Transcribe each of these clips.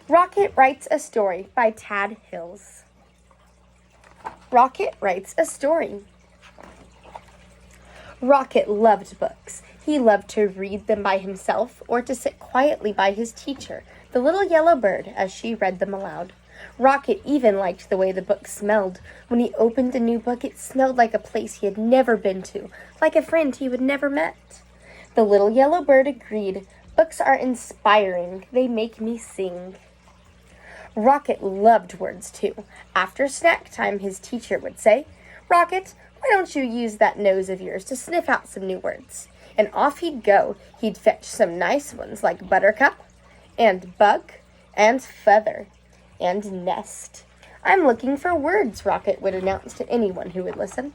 Rocket Writes a Story by Tad Hills. Rocket writes a story. Rocket loved books. He loved to read them by himself or to sit quietly by his teacher, the little yellow bird, as she read them aloud. Rocket even liked the way the book smelled. When he opened a new book, it smelled like a place he had never been to, like a friend he would never met. The little yellow bird agreed. Books are inspiring. They make me sing. Rocket loved words too. After snack time, his teacher would say, "Rocket, why don't you use that nose of yours to sniff out some new words?" And off he'd go. He'd fetch some nice ones like buttercup and bug and feather and nest. "I'm looking for words," Rocket would announce to anyone who would listen.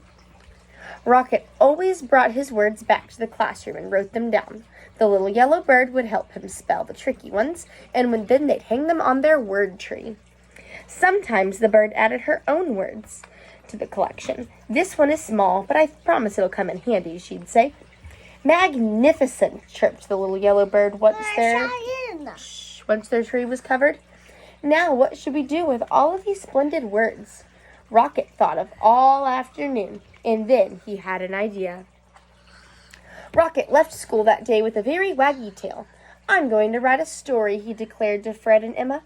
Rocket always brought his words back to the classroom and wrote them down. The little yellow bird would help him spell the tricky ones, and then they'd hang them on their word tree. Sometimes the bird added her own words to the collection. "This one is small, but I promise it'll come in handy," she'd say. "Magnificent," chirped the little yellow bird once their tree was covered. "Now what should we do with all of these splendid words?" Rocket thought of all afternoon, and then he had an idea. Rocket left school that day with a very waggy tail. "I'm going to write a story," he declared to Fred and Emma.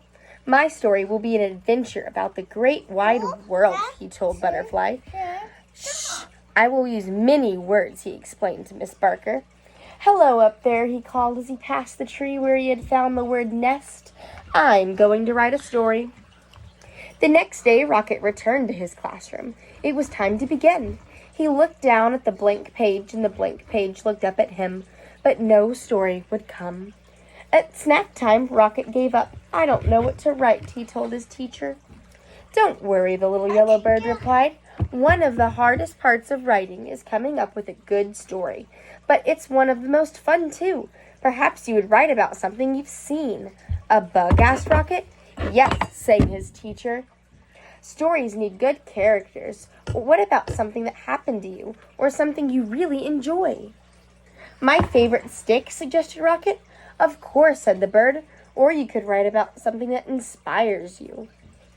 "My story will be an adventure about the great wide world," he told Butterfly. "Shh, I will use many words," he explained to Miss Barker. "Hello up there," he called as he passed the tree where he had found the word nest. "I'm going to write a story." The next day, Rocket returned to his classroom. It was time to begin. He looked down at the blank page, and the blank page looked up at him, but no story would come. At snack time, Rocket gave up. "I don't know what to write," he told his teacher. "Don't worry," the little yellow bird replied. "One of the hardest parts of writing is coming up with a good story, but it's one of the most fun, too. Perhaps you would write about something you've seen." "A bug?" asked Rocket. "Yes," sang his teacher. "Stories need good characters. What about something that happened to you, or something you really enjoy?" "My favorite stick," suggested Rocket. "Of course," said the bird. "Or you could write about something that inspires you."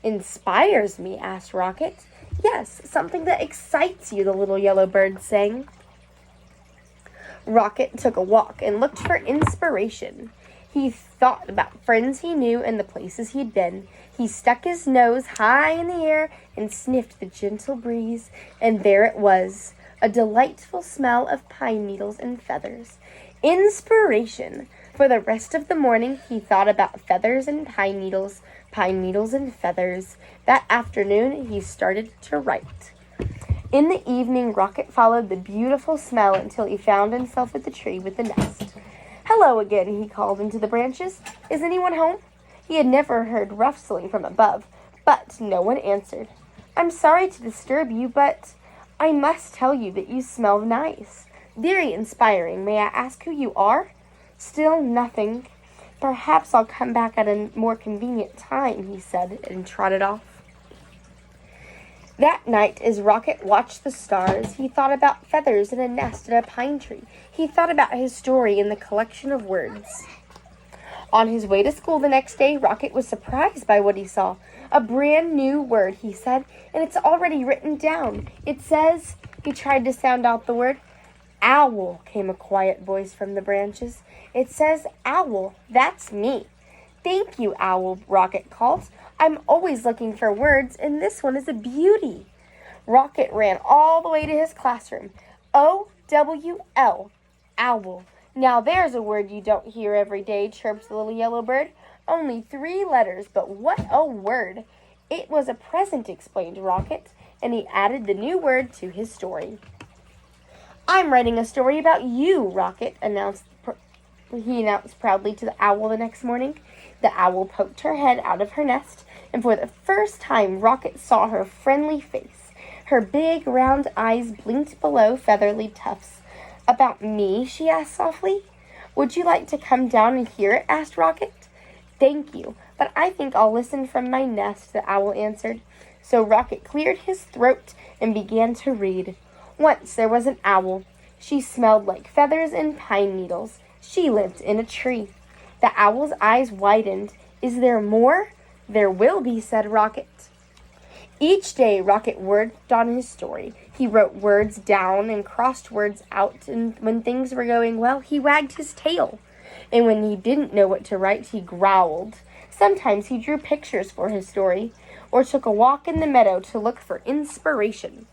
"Inspires me?" asked Rocket. "Yes, something that excites you," the little yellow bird sang. Rocket took a walk and looked for inspiration. He thought about friends he knew and the places he'd been. He stuck his nose high in the air and sniffed the gentle breeze, and there it was, a delightful smell of pine needles and feathers. Inspiration! For the rest of the morning, he thought about feathers and pine needles and feathers. That afternoon, he started to write. In the evening, Rocket followed the beautiful smell until he found himself at the tree with the nest. "Hello again," he called into the branches. "Is anyone home?" He had never heard rustling from above, but no one answered. "I'm sorry to disturb you, but I must tell you that you smell nice. Very inspiring. May I ask who you are?" "Still nothing. Perhaps I'll come back at a more convenient time," he said, and trotted off. That night, as Rocket watched the stars, he thought about feathers in a nest in a pine tree. He thought about his story in the collection of words. On his way to school the next day, Rocket was surprised by what he saw. "A brand new word," he said, "and it's already written down. It says," he tried to sound out the word. "Owl," came a quiet voice from the branches. "It says owl. That's me." "Thank you, Owl," Rocket called. "I'm always looking for words, and this one is a beauty." Rocket ran all the way to his classroom. O-W-L, owl. "Now there's a word you don't hear every day," chirped the little yellow bird. "Only 3 letters, but what a word!" "It was a present," explained Rocket, and he added the new word to his story. "I'm writing a story about you," Rocket announced proudly to the owl the next morning. The owl poked her head out of her nest, and for the first time Rocket saw her friendly face. Her big round eyes blinked below feathery tufts. "About me?" she asked softly. "Would you like to come down and hear it?" asked Rocket. "Thank you, but I think I'll listen from my nest," the owl answered. So Rocket cleared his throat and began to read. Once there was an owl. She smelled like feathers and pine needles. She lived in a tree. The owl's eyes widened. Is there more? There will be, said Rocket. Each day, Rocket worked on his story. He wrote words down and crossed words out, and when things were going well, he wagged his tail. And when he didn't know what to write, he growled. Sometimes he drew pictures for his story, or took a walk in the meadow to look for inspiration.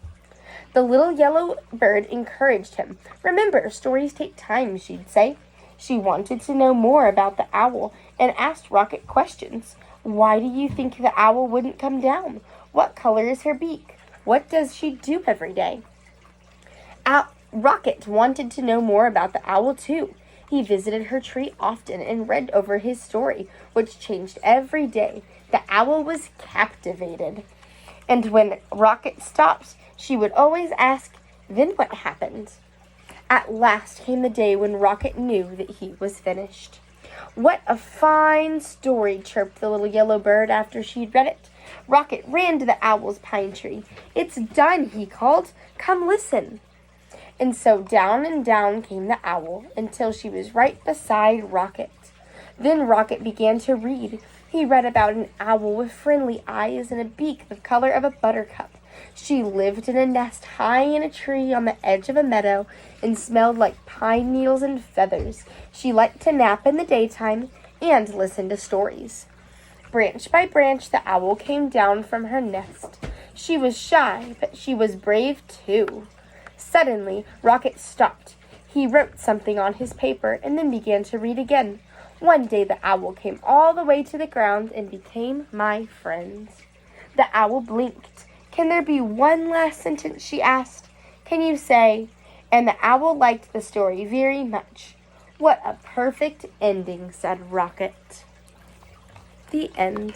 The little yellow bird encouraged him. Remember, stories take time, she'd say. She wanted to know more about the owl and asked Rocket questions. Why do you think the owl wouldn't come down? What color is her beak? What does she do every day? Rocket wanted to know more about the owl, too. He visited her tree often and read over his story, which changed every day. The owl was captivated. And when Rocket stopped, she would always ask, "Then what happened?" At last came the day when Rocket knew that he was finished. "What a fine story," chirped the little yellow bird after she'd read it. Rocket ran to the owl's pine tree. "It's done," he called. "Come listen." And so down and down came the owl until she was right beside Rocket. Then Rocket began to read. He read about an owl with friendly eyes and a beak the color of a buttercup. She lived in a nest high in a tree on the edge of a meadow and smelled like pine needles and feathers. She liked to nap in the daytime and listen to stories. Branch by branch, the owl came down from her nest. She was shy, but she was brave too. Suddenly, Rocket stopped. He wrote something on his paper and then began to read again. One day, the owl came all the way to the ground and became my friend. The owl blinked. "Can there be one last sentence?" she asked. "Can you say, 'And the owl liked the story very much'?" "What a perfect ending," said Rocket. The end.